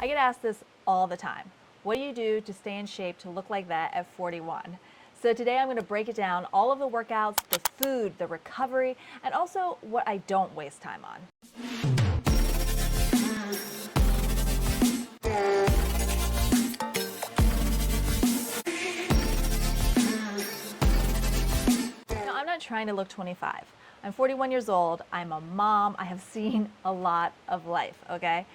I get asked this all the time. What do you do to stay in shape to look like that at 41? So today I'm going to break it down, all of the workouts, the food, the recovery, and also what I don't waste time on. Now, I'm not trying to look 25. I'm 41 years old. I'm a mom. I have seen a lot of life, okay?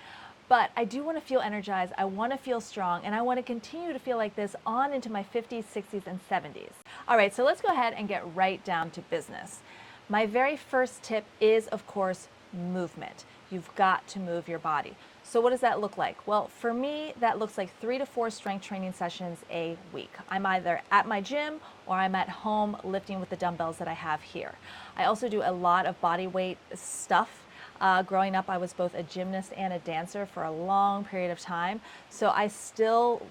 But I do want to feel energized. I want to feel strong, and I want to continue to feel like this on into my 50s, 60s, and 70s. All right, so let's go ahead and get right down to business. My very first tip is, of course, movement. You've got to move your body. So what does that look like? Well, for me, that looks like 3 to 4 strength training sessions a week. I'm either at my gym or I'm at home lifting with the dumbbells that I have here. I also do a lot of body weight stuff. Growing up, I was both a gymnast and a dancer for a long period of time. So I still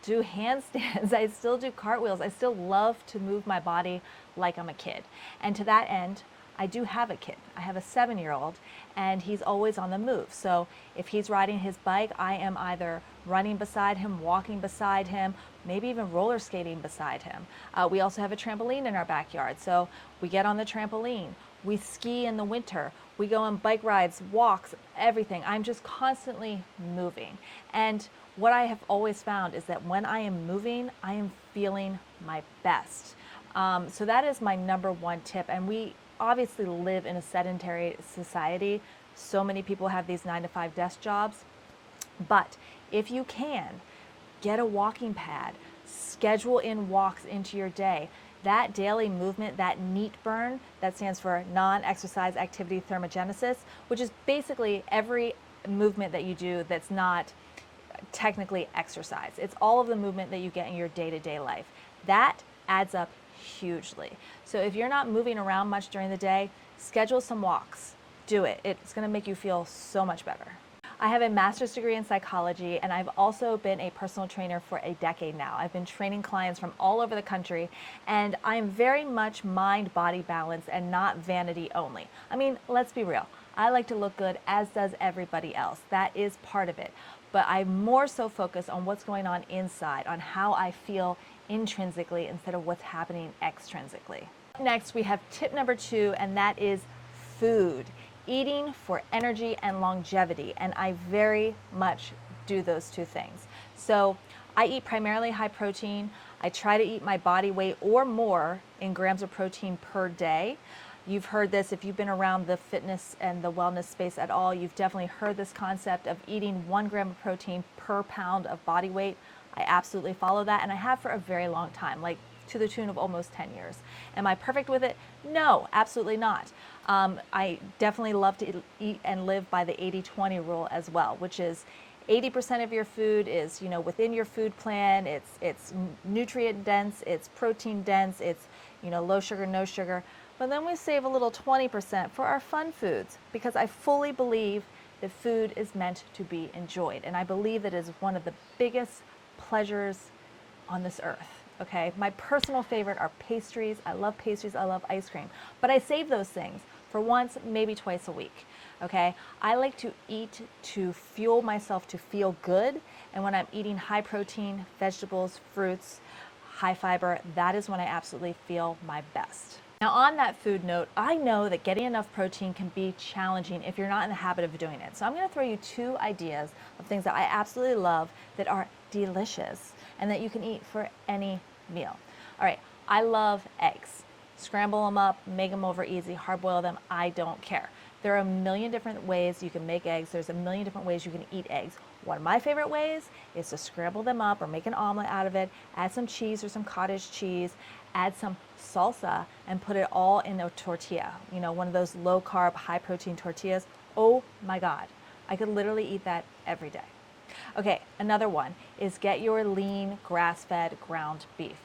do handstands, I still do cartwheels, I still love to move my body like I'm a kid. And to that end, I do have a kid. I have a 7-year-old and he's always on the move. So if he's riding his bike, I am either running beside him, walking beside him, maybe even roller skating beside him. We also have a trampoline in our backyard. So we get on the trampoline, we ski in the winter, we go on bike rides, walks, everything. I'm just constantly moving. And what I have always found is that when I am moving, I am feeling my best. So that is my number one tip. And we obviously live in a sedentary society. So many people have these 9-to-5 desk jobs. But if you can, get a walking pad, schedule in walks into your day. That daily movement, that NEAT burn, that stands for non-exercise activity thermogenesis, which is basically every movement that you do that's not technically exercise. It's all of the movement that you get in your day-to-day life. That adds up hugely. So if you're not moving around much during the day, schedule some walks. Do it. It's going to make you feel so much better. I have a master's degree in psychology, and I've also been a personal trainer for a decade now. I've been training clients from all over the country, and I'm very much mind-body balance and not vanity only. I mean, let's be real. I like to look good, as does everybody else. That is part of it. But I more so focus on what's going on inside, on how I feel intrinsically instead of what's happening extrinsically. Next, we have tip number 2, and that is food. Eating for energy and longevity, and I very much do those two things. So I eat primarily high protein. I try to eat my body weight or more in grams of protein per day. You've heard this if you've been around the fitness and the wellness space at all. You've definitely heard this concept of eating 1 gram of protein per pound of body weight. I absolutely follow that, and I have for a very long time, like to the tune of almost 10 years. Am I perfect with it? No, absolutely not. I definitely love to eat and live by the 80-20 rule as well, which is 80% of your food is, within your food plan. It's nutrient dense, it's protein dense, it's, low sugar, no sugar. But then we save a little 20% for our fun foods, because I fully believe that food is meant to be enjoyed. And I believe that is one of the biggest pleasures on this earth. Okay, my personal favorite are pastries. I love pastries, I love ice cream, but I save those things for once, maybe twice a week. Okay, I like to eat to fuel myself to feel good, and when I'm eating high protein, vegetables, fruits, high fiber, that is when I absolutely feel my best. Now, on that food note, I know that getting enough protein can be challenging if you're not in the habit of doing it. So I'm going to throw you 2 ideas of things that I absolutely love that are delicious and that you can eat for any meal. All right, I love eggs. Scramble them up, make them over easy, hard boil them, I don't care. There are a million different ways you can make eggs. There's a million different ways you can eat eggs. One of my favorite ways is to scramble them up or make an omelet out of it, add some cheese or some cottage cheese, add some salsa, and put it all in a tortilla. One of those low carb, high protein tortillas. Oh my God, I could literally eat that every day. Okay, another one is get your lean grass-fed ground beef.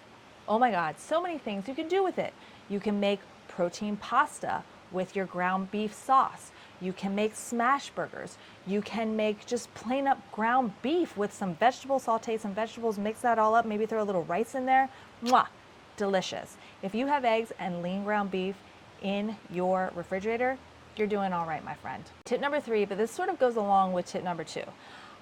Oh my God, so many things you can do with it. You can make protein pasta with your ground beef sauce. You can make smash burgers. You can make just plain up ground beef with some vegetables, saute some vegetables, mix that all up, maybe throw a little rice in there. Mwah, delicious. If you have eggs and lean ground beef in your refrigerator, you're doing all right, my friend. Tip number 3, but this sort of goes along with tip number 2.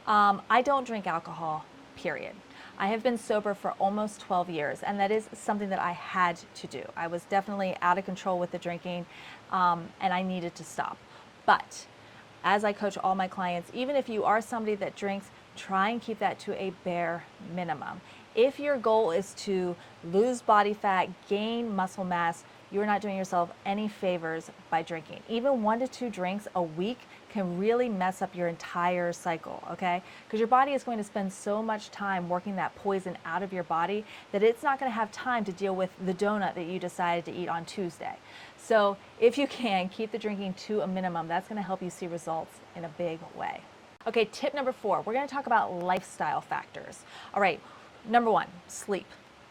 I don't drink alcohol, period. I have been sober for almost 12 years, and that is something that I had to do. I was definitely out of control with the drinking, and I needed to stop. But as I coach all my clients, even if you are somebody that drinks, try and keep that to a bare minimum. If your goal is to lose body fat, gain muscle mass, you're not doing yourself any favors by drinking. Even 1 to 2 drinks a week can really mess up your entire cycle, okay? Because your body is going to spend so much time working that poison out of your body that it's not going to have time to deal with the donut that you decided to eat on Tuesday. So if you can, keep the drinking to a minimum. That's going to help you see results in a big way. Okay, tip number 4, we're going to talk about lifestyle factors. All right, number 1, sleep.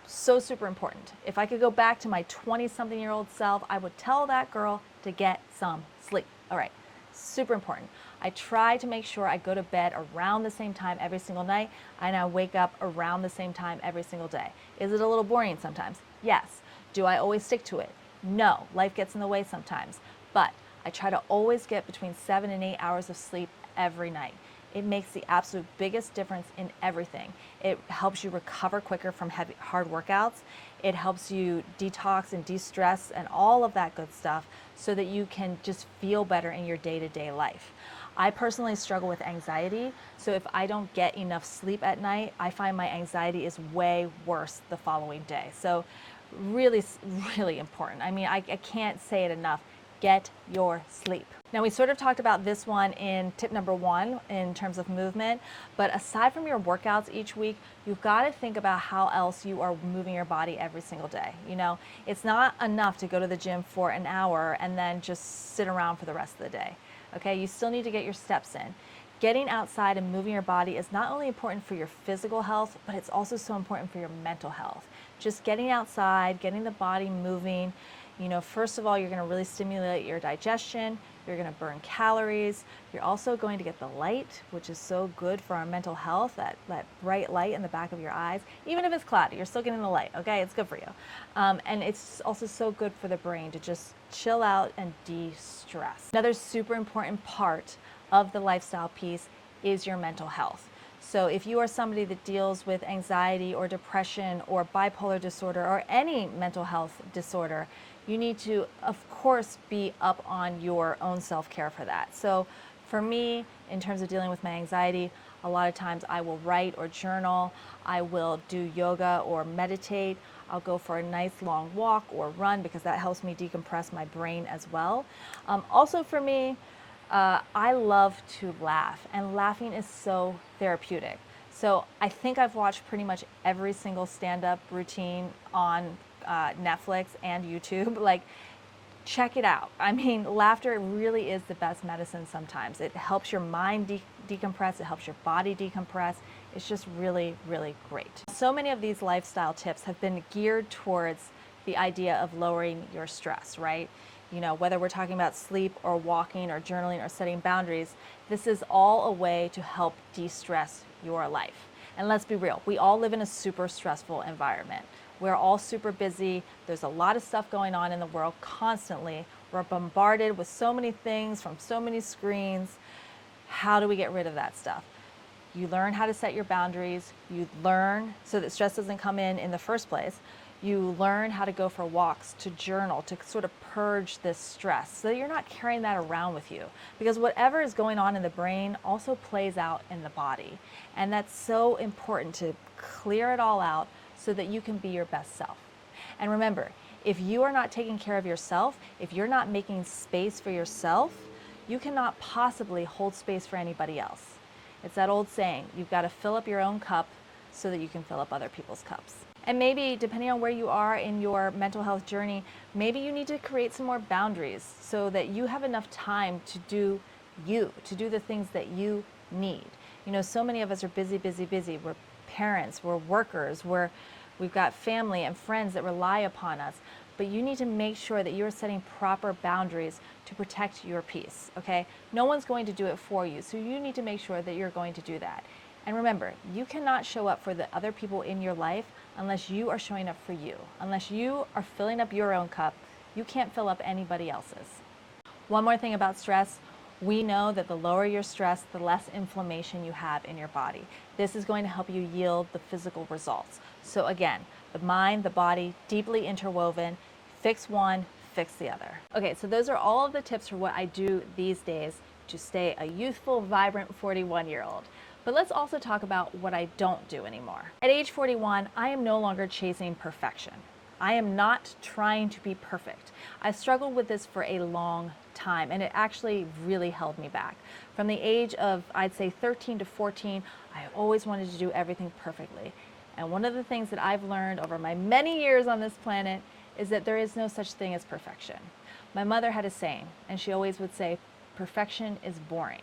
So super important. If I could go back to my 20-something-year-old self, I would tell that girl to get some sleep. All right, super important. I try to make sure I go to bed around the same time every single night, and I wake up around the same time every single day. Is it a little boring sometimes? Yes. Do I always stick to it? No. Life gets in the way sometimes. But I try to always get between 7 and 8 hours of sleep every night. It makes the absolute biggest difference in everything. It helps you recover quicker from hard workouts. It helps you detox and de-stress and all of that good stuff so that you can just feel better in your day-to-day life. I personally struggle with anxiety, so if I don't get enough sleep at night, I find my anxiety is way worse the following day. So really, really important. I mean, I can't say it enough. Get your sleep. Now, we sort of talked about this one in tip number 1 in terms of movement, but aside from your workouts each week, you've got to think about how else you are moving your body every single day. You know, it's not enough to go to the gym for an hour and then just sit around for the rest of the day. Okay, you still need to get your steps in. Getting outside and moving your body is not only important for your physical health, but it's also so important for your mental health. Just getting outside, getting the body moving, you know, first of all, you're going to really stimulate your digestion. You're going to burn calories. You're also going to get the light, which is so good for our mental health, that bright light in the back of your eyes. Even if it's cloudy, you're still getting the light, okay? It's good for you. And it's also so good for the brain to just chill out and de-stress. Another super important part of the lifestyle piece is your mental health. So if you are somebody that deals with anxiety or depression or bipolar disorder or any mental health disorder, you need to, of course, be up on your own self-care for that. So for me, in terms of dealing with my anxiety, a lot of times I will write or journal, I will do yoga or meditate, I'll go for a nice long walk or run because that helps me decompress my brain as well. Also for me, I love to laugh, and laughing is so therapeutic. So I think I've watched pretty much every single stand-up routine on Netflix and YouTube. Like, check it out. I mean, laughter really is the best medicine sometimes. It helps your mind decompress, it helps your body decompress. It's just really, really great. So many of these lifestyle tips have been geared towards the idea of lowering your stress, right? You know, whether we're talking about sleep or walking or journaling or setting boundaries, this is all a way to help de-stress your life. And let's be real, we all live in a super stressful environment. We're all super busy. There's a lot of stuff going on in the world constantly. We're bombarded with so many things from so many screens. How do we get rid of that stuff? You learn how to set your boundaries. You learn so that stress doesn't come in the first place. You learn how to go for walks, to journal, to sort of purge this stress so that you're not carrying that around with you. Because whatever is going on in the brain also plays out in the body. And that's so important to clear it all out so that you can be your best self. And remember, if you are not taking care of yourself, if you're not making space for yourself, you cannot possibly hold space for anybody else. It's that old saying, you've got to fill up your own cup so that you can fill up other people's cups. And maybe, depending on where you are in your mental health journey, maybe you need to create some more boundaries so that you have enough time to do you, to do the things that you need. You know, so many of us are busy, busy, busy. We're parents, we're workers, we've got family and friends that rely upon us. But you need to make sure that you're setting proper boundaries to protect your peace, okay? No one's going to do it for you, so you need to make sure that you're going to do that. And remember, you cannot show up for the other people in your life unless you are showing up for you. Unless you are filling up your own cup, you can't fill up anybody else's. One more thing about stress. We know that the lower your stress, the less inflammation you have in your body. This is going to help you yield the physical results. So again, the mind, the body, deeply interwoven. Fix one, fix the other. Okay, so those are all of the tips for what I do these days to stay a youthful, vibrant 41-year-old. But let's also talk about what I don't do anymore. At age 41, I am no longer chasing perfection. I am not trying to be perfect. I struggled with this for a long time, and it actually really held me back. From the age of, I'd say 13 to 14, I always wanted to do everything perfectly. And one of the things that I've learned over my many years on this planet is that there is no such thing as perfection. My mother had a saying, and she always would say, perfection is boring.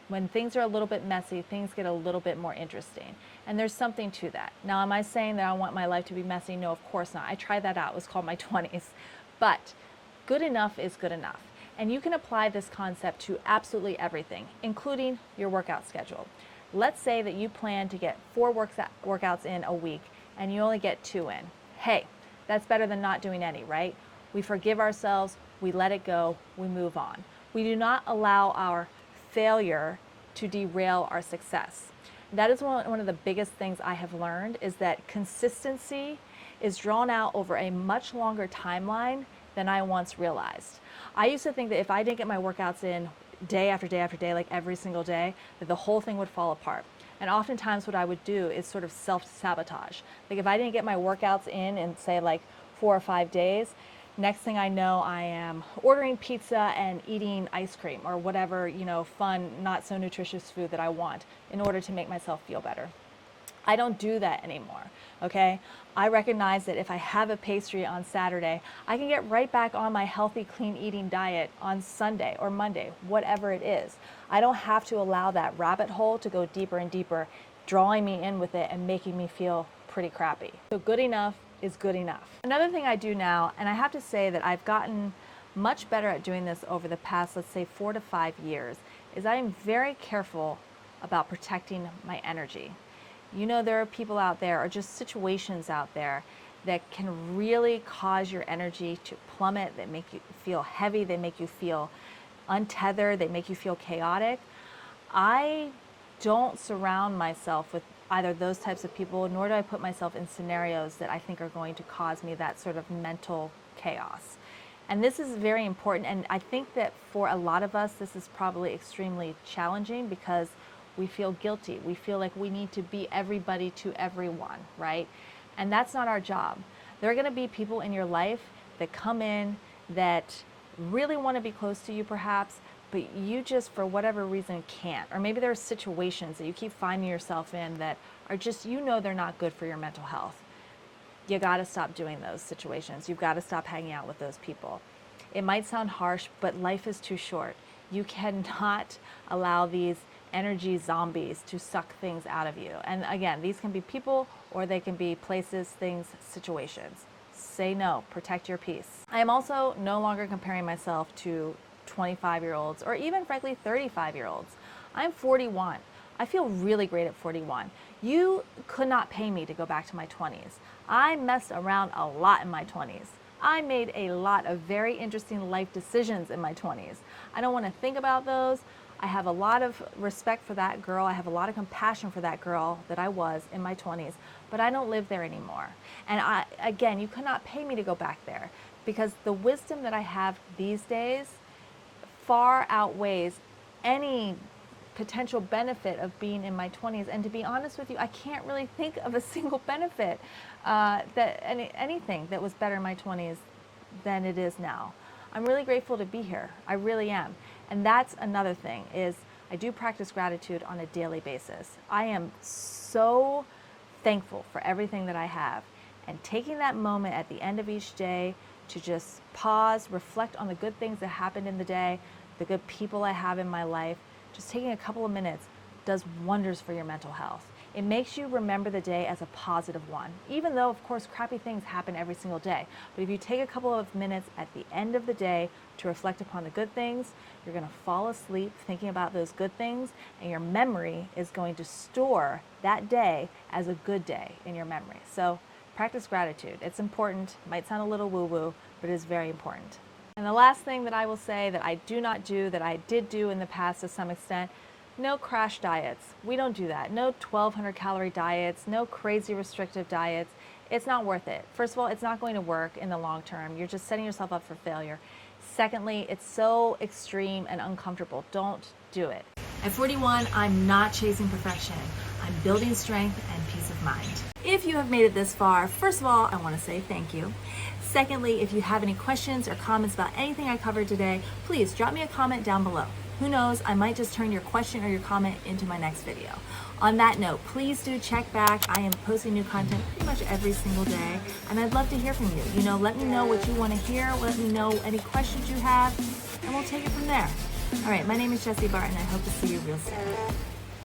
When things are a little bit messy, things get a little bit more interesting. And there's something to that. Now, am I saying that I want my life to be messy? No, of course not. I tried that out. It was called my 20s. But good enough is good enough. And you can apply this concept to absolutely everything, including your workout schedule. Let's say that you plan to get 4 workouts in a week and you only get 2 in. Hey, that's better than not doing any, right? We forgive ourselves, we let it go, we move on. We do not allow our failure to derail our success. That is one of the biggest things I have learned, is that consistency is drawn out over a much longer timeline than I once realized. I used to think that if I didn't get my workouts in day after day after day, like every single day, that the whole thing would fall apart. And oftentimes what I would do is sort of self-sabotage. Like if I didn't get my workouts in say like 4 or 5 days, next thing I know, I am ordering pizza and eating ice cream or whatever, fun, not so nutritious food that I want in order to make myself feel better. I don't do that anymore, okay? I recognize that if I have a pastry on Saturday, I can get right back on my healthy, clean eating diet on Sunday or Monday, whatever it is. I don't have to allow that rabbit hole to go deeper and deeper, drawing me in with it and making me feel pretty crappy. So good enough is good enough. Another thing I do now, and I have to say that I've gotten much better at doing this over the past, let's say 4 to 5 years, is I am very careful about protecting my energy. There are people out there, or just situations out there, that can really cause your energy to plummet, that make you feel heavy, they make you feel untethered, they make you feel chaotic. I don't surround myself with either those types of people, nor do I put myself in scenarios that I think are going to cause me that sort of mental chaos. And this is very important, and I think that for a lot of us, this is probably extremely challenging because we feel guilty. We feel like we need to be everybody to everyone, right? And that's not our job. There are going to be people in your life that come in that really want to be close to you perhaps, but you just for whatever reason can't. Or maybe there are situations that you keep finding yourself in that are just, they're not good for your mental health. You got to stop doing those situations. You've got to stop hanging out with those people. It might sound harsh, but life is too short. You cannot allow these energy zombies to suck things out of you. And again, these can be people or they can be places, things, situations. Say no, protect your peace. I am also no longer comparing myself to 25-year-olds or even frankly 35-year-olds. I'm 41. I feel really great at 41. You could not pay me to go back to my 20s. I messed around a lot in my 20s. I made a lot of very interesting life decisions in my 20s. I don't want to think about those. I have a lot of respect for that girl. I have a lot of compassion for that girl that I was in my 20s, but I don't live there anymore. And again, you cannot pay me to go back there because the wisdom that I have these days far outweighs any potential benefit of being in my 20s. And to be honest with you, I can't really think of a single benefit anything that was better in my 20s than it is now. I'm really grateful to be here. I really am. And that's another thing, is I do practice gratitude on a daily basis. I am so thankful for everything that I have. And taking that moment at the end of each day to just pause, reflect on the good things that happened in the day, the good people I have in my life, just taking a couple of minutes does wonders for your mental health. It makes you remember the day as a positive one, even though, of course, crappy things happen every single day. But if you take a couple of minutes at the end of the day to reflect upon the good things, you're going to fall asleep thinking about those good things, and your memory is going to store that day as a good day in your memory. So practice gratitude. It's important. It might sound a little woo-woo, but it is very important. And the last thing that I will say that I do not do, that I did do in the past to some extent, no crash diets. We don't do that. No 1,200 calorie diets, no crazy restrictive diets. It's not worth it. First of all, it's not going to work in the long term. You're just setting yourself up for failure. Secondly, it's so extreme and uncomfortable. Don't do it. At 41, I'm not chasing perfection. I'm building strength and peace of mind. If you have made it this far, first of all, I want to say thank you. Secondly, if you have any questions or comments about anything I covered today, please drop me a comment down below. Who knows, I might just turn your question or your comment into my next video. On that note, please do check back. I am posting new content pretty much every single day, and I'd love to hear from you. Let me know what you want to hear, let me know any questions you have, and we'll take it from there. All right, my name is Jessie Barton. I hope to see you real soon.